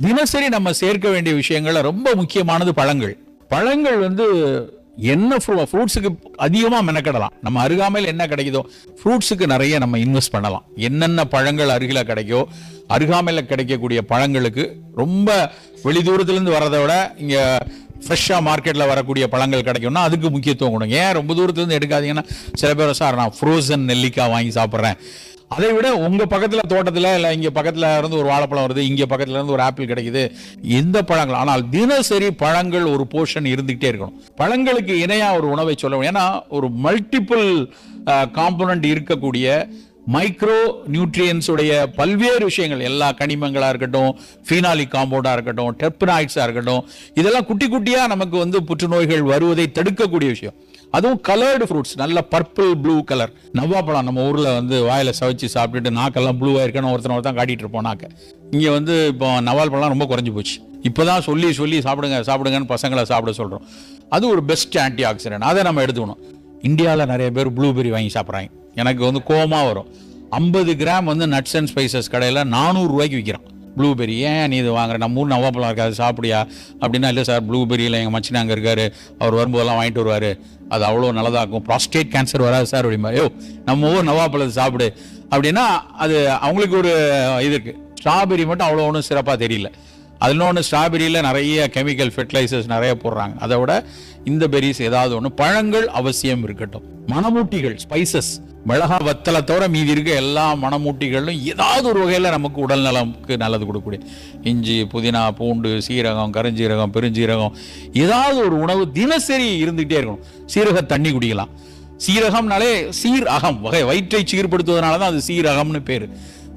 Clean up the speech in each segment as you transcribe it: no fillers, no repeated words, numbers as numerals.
தினசரி நம்ம சேர்க்க வேண்டிய விஷயங்கள்ல ரொம்ப முக்கியமானது பழங்கள். பழங்கள் என்ன ஃப்ரூட்ஸுக்கு அதிகமாக மெனக்கிடலாம். நம்ம அருகாமையில் என்ன கிடைக்குதோ ஃப்ரூட்ஸுக்கு நிறைய நம்ம இன்வெஸ்ட் பண்ணலாம். என்னென்ன பழங்கள் அருகில் கிடைக்கோ அருகாமையில் கிடைக்கக்கூடிய பழங்களுக்கு ரொம்ப வெளி தூரத்துலேருந்து வர்றதை விட இங்கே ஃப்ரெஷ்ஷாக மார்க்கெட்டில் வரக்கூடிய பழங்கள் கிடைக்கும்னா அதுக்கு முக்கியத்துவம் கொடுங்க. ஏன் ரொம்ப தூரத்துலேருந்து எடுக்காதீங்கன்னா, சில பேர் சார் நான் ஃப்ரோசன் நெல்லிக்காய் வாங்கி சாப்பிட்றேன், அதை விட உங்க பக்கத்துல தோட்டத்துல இல்ல இங்க பக்கத்துல இருந்து ஒரு வாழைப்பழம் வருது, இங்க பக்கத்துல இருந்து ஒரு ஆப்பிள் கிடைக்குது, இந்த பழங்கள். ஆனால் தினசரி பழங்கள் ஒரு போர்ஷன் இருந்துகிட்டே இருக்கணும். பழங்களுக்கு இணையா ஒரு உணவை சொல்ல, ஏன்னா ஒரு மல்டிபிள் காம்போனன்ட் இருக்கக்கூடிய மைக்ரோ நியூட்ரியன்ஸ் உடைய பல்வேறு விஷயங்கள், எல்லா கனிமங்களா இருக்கட்டும், ஃபீனாலிக் காம்பவுண்டா இருக்கட்டும், டெர்பனாய்ட்ஸா இருக்கட்டும், இதெல்லாம் குட்டி குட்டியா நமக்கு புற்றுநோய்கள் வருவதை தடுக்கக்கூடிய விஷயம். அதுவும் கலர்டு ஃப்ரூட்ஸ், நல்ல பர்பிள் ப்ளூ கலர். நவ்வாப்பழம் நம்ம ஊரில் வாயில சவைச்சு சாப்பிட்டுட்டு நாக்கெல்லாம் ப்ளூவாக இருக்கணும் ஒருத்தன் காட்டிட்டு இருப்போம் நாக்க. இங்கே இப்போ நவால் பழம் ரொம்ப குறைஞ்சி போச்சு. இப்போதான் சொல்லி சொல்லி சாப்பிடுங்கன்னு பசங்களை சாப்பிட சொல்கிறோம். அது ஒரு பெஸ்ட் ஆன்டி ஆக்சிடென்ட், அதை நம்ம எடுத்துக்கணும். இந்தியாவில் நிறைய பேர் ப்ளூபெரி வாங்கி சாப்பிட்றாங்க. எனக்கு கோவமா வரும். 50 கிராம் நட்ஸ் அண்ட் ஸ்பைசஸ் கடையில் 400 ரூபாய்க்கு விற்கிறான் ப்ளூபெரி. ஏன் நீ இது வாங்குற, நம்ம ஊர் நவாப்பழம் இருக்காது சாப்பிடியா அப்படின்னா, இல்லை சார் ப்ளூபெரியில் எங்கள் மச்சினா அங்கே இருக்காரு, அவர் வரும்போதெல்லாம் வாங்கிட்டு வருவார், அது அவ்வளோ நல்லதாகும், ப்ராஸ்டேட் கேன்சர் வராது சார் அப்படிமா. நம்ம ஊர் நவாப்பழத்தை சாப்பிடு அப்படின்னா அது அவங்களுக்கு ஒரு இது இருக்குது. ஸ்ட்ராபெரி மட்டும் அவ்வளோ ஒன்றும் சிறப்பாக தெரியல. அதில் ஒன்று ஸ்ட்ராபெரியில் நிறைய கெமிக்கல் ஃபெர்டிலைசர்ஸ் நிறைய போடுறாங்க. அதை விட இந்த பெரிஸ் ஏதாவது ஒன்று. பழங்கள் அவசியம் இருக்கட்டும். மணமூட்டிகள், ஸ்பைசஸ், மிளகா வத்தலை தவிர மீதி இருக்க எல்லா மணமூட்டிகளும் ஏதாவது ஒரு வகையில் நமக்கு உடல் நலமுக்கு நல்லது கொடுக்கக்கூடிய இஞ்சி, புதினா, பூண்டு, சீரகம், கருஞ்சீரகம், பெருஞ்சீரகம், ஏதாவது ஒரு உணவு தினசரி இருந்துகிட்டே இருக்கணும். சீரக தண்ணி குடிக்கலாம். சீரகம்னாலே சீர் அகம் வகை, வயிற்றை சீர்படுத்துவதனால தான் அது சீரகம்னு பேர்.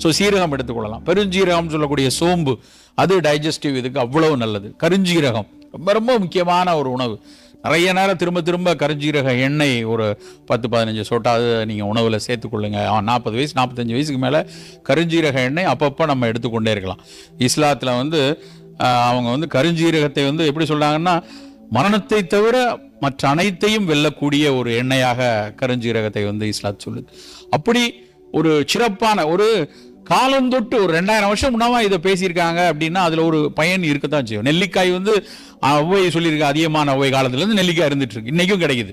ஸோ சீரகம் எடுத்துக்கொள்ளலாம். பெருஞ்சீரகம் சொல்லக்கூடிய சோம்பு, அது டைஜஸ்டிவ் இதுக்கு அவ்வளவு நல்லது. கருஞ்சீரகம் ரொம்ப ரொம்ப முக்கியமான ஒரு உணவு. நிறைய நேரம் திரும்ப திரும்ப கருஞ்சீரக எண்ணெய் ஒரு 10-15 சொட்டாவது நீங்கள் உணவில் சேர்த்துக்கொள்ளுங்க. 40 வயசு 45 வயசுக்கு மேலே கருஞ்சீரக எண்ணெய் அப்பப்போ நம்ம எடுத்துக்கொண்டே இருக்கலாம். இஸ்லாத்தில் அவங்க கருஞ்சீரகத்தை எப்படி சொல்கிறாங்கன்னா, மரணத்தை தவிர மற்ற அனைத்தையும் வெல்லக்கூடிய ஒரு எண்ணெயாக கருஞ்சீரகத்தை இஸ்லாத் சொல்லுது. அப்படி ஒரு சிறப்பான ஒரு காலந்தொட்டு ஒரு 2000 வருஷம் முன்னாவா இதை பேசியிருக்காங்க அப்படின்னா அதில் ஒரு பயன் இருக்கத்தான் செய்யும். நெல்லிக்காய் ஒவ்வை சொல்லியிருக்க, அதிகமான ஒவ்வை காலத்துலேருந்து நெல்லிக்காய் இருந்துட்டு இருக்கு, இன்னைக்கும் கிடைக்குது.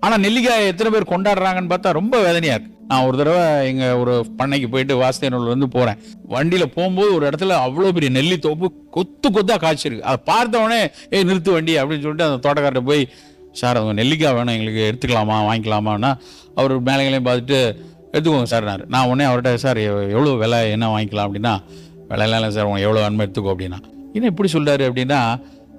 ஆனால் நெல்லிக்காய் எத்தனை பேர் கொண்டாடுறாங்கன்னு பார்த்தா ரொம்ப வேதனையாக இருக்கு. நான் ஒரு தடவை எங்கள் ஒரு பண்ணைக்கு போயிட்டு வாசுதேவனூர்லேருந்து போகிறேன். வண்டியில் போகும்போது ஒரு இடத்துல அவ்வளோ பெரிய நெல்லி தோப்பு கொத்து கொத்தாக காய்ச்சிருக்கு. அதை பார்த்தவொடனே நிறுத்து வண்டி அப்படின்னு சொல்லிட்டு அந்த தோட்டக்கார்ட்ட போய், சார் அவங்க நெல்லிக்காய் வேணும், எங்களுக்கு எடுத்துக்கலாமா வாங்கிக்கலாமான்னா, அவர் மேலைகளையும் பார்த்துட்டு எடுத்துக்கோங்க சார். நான் உடனே அவர்கிட்ட, சார் எவ்வளோ விலை என்ன வாங்கிக்கலாம் அப்படின்னா, விலையெல்லாம் இல்லை சார், எவ்வளோ வேணுமோ எடுத்துக்கோ அப்படின்னா. என்ன எப்படி சொல்கிறாரு அப்படின்னா,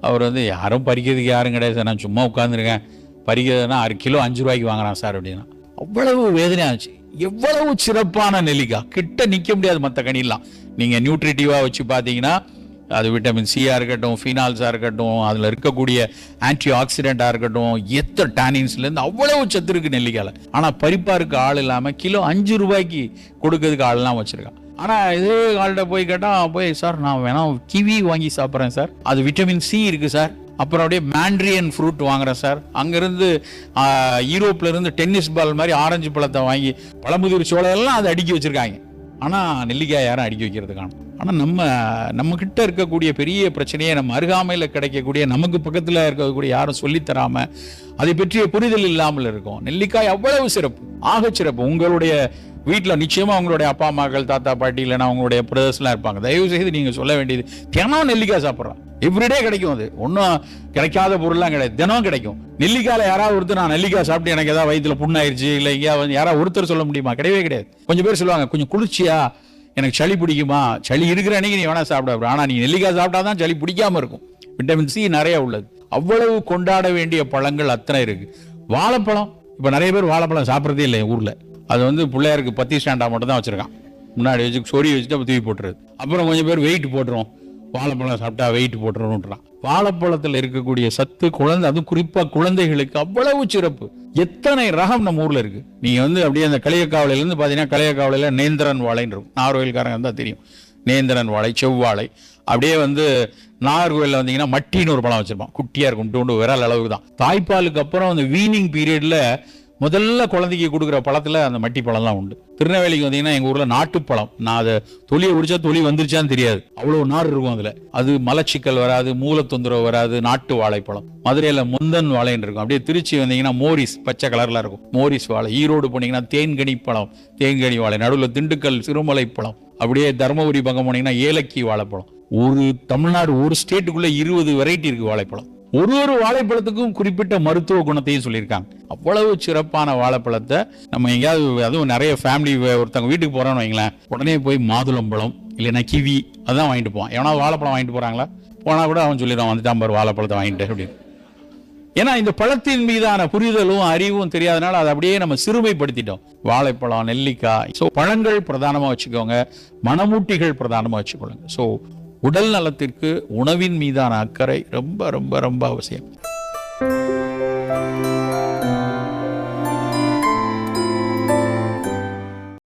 அவர் யாரும் பறிக்கிறதுக்கு யாரும் கிடையாது சார், நான் சும்மா உட்காந்துருக்கேன், பறிக்கிறதுனா 6 கிலோ 5 ரூபாய்க்கு வாங்குறான் சார் அப்படின்னா. அவ்வளவு வேதனையாக இருந்துச்சு. எவ்வளவு சிறப்பான நெல்லிக்காய், கிட்ட நிற்க முடியாது மற்ற கனிலாம். நீங்கள் நியூட்ரிட்டிவாக வச்சு பார்த்தீங்கன்னா, அது விட்டமின் சியாக இருக்கட்டும், ஃபீனால்ஸாக இருக்கட்டும், அதில் இருக்கக்கூடிய ஆன்டி ஆக்சிடென்ட்டாக இருக்கட்டும், டேனின்ஸ்லேருந்து அவ்வளவு சத்து இருக்குது நெல்லிக்காயில். ஆனால் பறிப்பாருக்கு ஆள் இல்லாமல் கிலோ 5 ரூபாய்க்கு கொடுக்கறதுக்கு ஆள்லாம் வச்சுருக்கான். ஆனால் இதே ஆள்கிட்ட போய் கேட்டால், சார் நான் வேணாம் கிவி வாங்கி சாப்பிட்றேன் சார், அது விட்டமின் சி இருக்குது சார், அப்புறம் அப்படியே மேண்ட்ரியன் ஃப்ரூட் வாங்குறேன் சார், அங்கேருந்து யூரோப்லேருந்து டென்னிஸ் பால் மாதிரி ஆரஞ்சு பழத்தை வாங்கி பழமுதிர் சோழெல்லாம் அதை அடுக்கி வச்சுருக்காங்க. ஆனால் நெல்லிக்காய் யாரும் அடுக்கி வைக்கிறது காணும். ஆனால் நம்ம கிட்ட இருக்கக்கூடிய பெரிய பிரச்சனையே, நம்ம அருகாமையில் கிடைக்கக்கூடிய, நமக்கு பக்கத்தில் இருக்கக்கூடிய யாரும் சொல்லித்தராமல், அதை பற்றிய புரிதல் இல்லாமல் இருக்கும். நெல்லிக்காய் அவ்வளவு சிறப்பு, ஆக சிறப்பு. உங்களுடைய வீட்டில் நிச்சயமாக உங்களுடைய அப்பா அம்மாக்கள், தாத்தா பாட்டி, இல்லைன்னா உங்களுடைய பிரதர்ஸ்லாம் இருப்பாங்க. தயவு செய்து நீங்கள் சொல்ல வேண்டியது, தினம் நெல்லிக்காய் சாப்பிட்றான். எவ்ரிடே கிடைக்கும். அது ஒன்றும் கிடைக்காத பொருள்லாம் கிடையாது, தினம் கிடைக்கும். நெல்லிக்காயில் யாராவது ஒருத்தர் நான் நெல்லிக்காய் சாப்பிட்டு எனக்கு ஏதாவது வயிற்றுல புண்ணாயிருச்சு இல்லை எங்கேயாவது யாராவது ஒருத்தர் சொல்ல முடியுமா? கிடையவே கிடையாது. கொஞ்சம் பேர் சொல்லுவாங்க, கொஞ்சம் குளிர்ச்சியா, எனக்கு சளி பிடிக்குமா, சளி இருக்கிற அன்னைக்கு நீ வேணா சாப்பிட. ஆனால் நீ நெல்லிக்காய் சாப்பிட்டாதான் சளி பிடிக்காம இருக்கும். விட்டமின் சி நிறைய உள்ளது. அவ்வளவு கொண்டாட வேண்டிய பழங்கள் அத்தனை இருக்கு. வாழைப்பழம், இப்போ நிறைய பேர் வாழைப்பழம் சாப்பிட்றதே இல்லை ஊரில். அது பிள்ளையாருக்கு 10 ஸ்டாண்டா மட்டும் தான் வச்சிருக்கான். முன்னாடி வச்சு சொறி வச்சுட்டு அப்போ தூக்கி போட்டுருது. அப்புறம் கொஞ்சம் பேர் வெயிட் போட்டுரும், வாழைப்பழம் சாப்பிட்டா வெயிட் போட்டுருன்றான். வாழைப்பழத்தில் இருக்கக்கூடிய சத்து அதுவும் குறிப்பாக குழந்தைகளுக்கு அவ்வளவு சிறப்பு. எத்தனை ரகம் நம்ம ஊரில் இருக்கு. நீங்கள் அப்படியே அந்த களியக்காவலையிலேருந்து பார்த்தீங்கன்னா, களியக்காவலையில் நேந்திரன் வாழைன்னு இருக்கும். நாகர்கோயில்காரங்க தான் தெரியும். நேந்திரன் வாழை, செவ்வாழை. அப்படியே நாகர்கோயிலில் வந்தீங்கன்னா மட்டின்னு ஒரு பழம் வச்சிருப்பான், குட்டியாக இருக்கும், விரல் அளவுக்கு தான். தாய்ப்பாலுக்கு அப்புறம் அந்த வீனிங் பீரியடில் முதல்ல குழந்தைக்கு கொடுக்குற பழத்துல அந்த மட்டி பழம்லாம் உண்டு. திருநெல்வேலிக்கு வந்தீங்கன்னா எங்க ஊர்ல நாட்டுப்பழம், நான் அதை தொலியை உரிச்சா தொலி வந்துருச்சான்னு தெரியாது, அவ்வளவு நார் இருக்கும் அதுல. அது மலச்சிக்கல் வராது, மூல தொந்தரவு வராது, நாட்டு வாழைப்பழம். மதுரையில முந்தன் வாழைன்னு இருக்கும். அப்படியே திருச்சி வந்தீங்கன்னா மோரிஸ், பச்சை கலர்ல இருக்கும், மோரிஸ் வாழை. ஈரோடு போனீங்கன்னா தேன்கனி பழம், தேன்கனி வாழை. நடுவில் திண்டுக்கல் சிறுமலை பழம். அப்படியே தருமபுரி பக்கம் போனீங்கன்னா ஏலக்கி வாழைப்பழம். ஒரு தமிழ்நாடு ஒரு ஸ்டேட்டுக்குள்ள 20 வெரைட்டி இருக்கு வாழைப்பழம். ஒரு வாழைப்பழத்துக்கும் குறிப்பிட்ட மருத்துவ குணத்தையும் சொல்லியிருக்காங்க. அவ்வளவு சிறப்பான வாழைப்பழத்தை நம்ம எங்கேயாவது, அதுவும் நிறைய ஃபேமிலி ஒருத்தவங்க வீட்டுக்கு போறோம்னு வைங்களேன், உடனே போய் மாதுளம்பழம் இல்லைன்னா கிவி அதான் வாங்கிட்டு போவான். எவனா வாழைப்பழம் வாங்கிட்டு போறாங்களா, போனா கூட அவன் சொல்லிடுவான், வந்துட்டான் பாரு வாழைப்பழத்தை வாங்கிட்டு அப்படின்னு. ஏன்னா இந்த பழத்தின் மீதான புரிதலும் அறிவும் தெரியாதனால அதை அப்படியே நம்ம சிறுமைப்படுத்திட்டோம். வாழைப்பழம், நெல்லிக்காய். ஸோ பழங்கள் பிரதானமா வச்சுக்கோங்க, மணமூட்டிகள் பிரதானமா வச்சுக்கொள்ளுங்க. ஸோ உடல் நலத்திற்கு உணவின் மீதான அக்கறை ரொம்ப ரொம்ப ரொம்ப அவசியம்.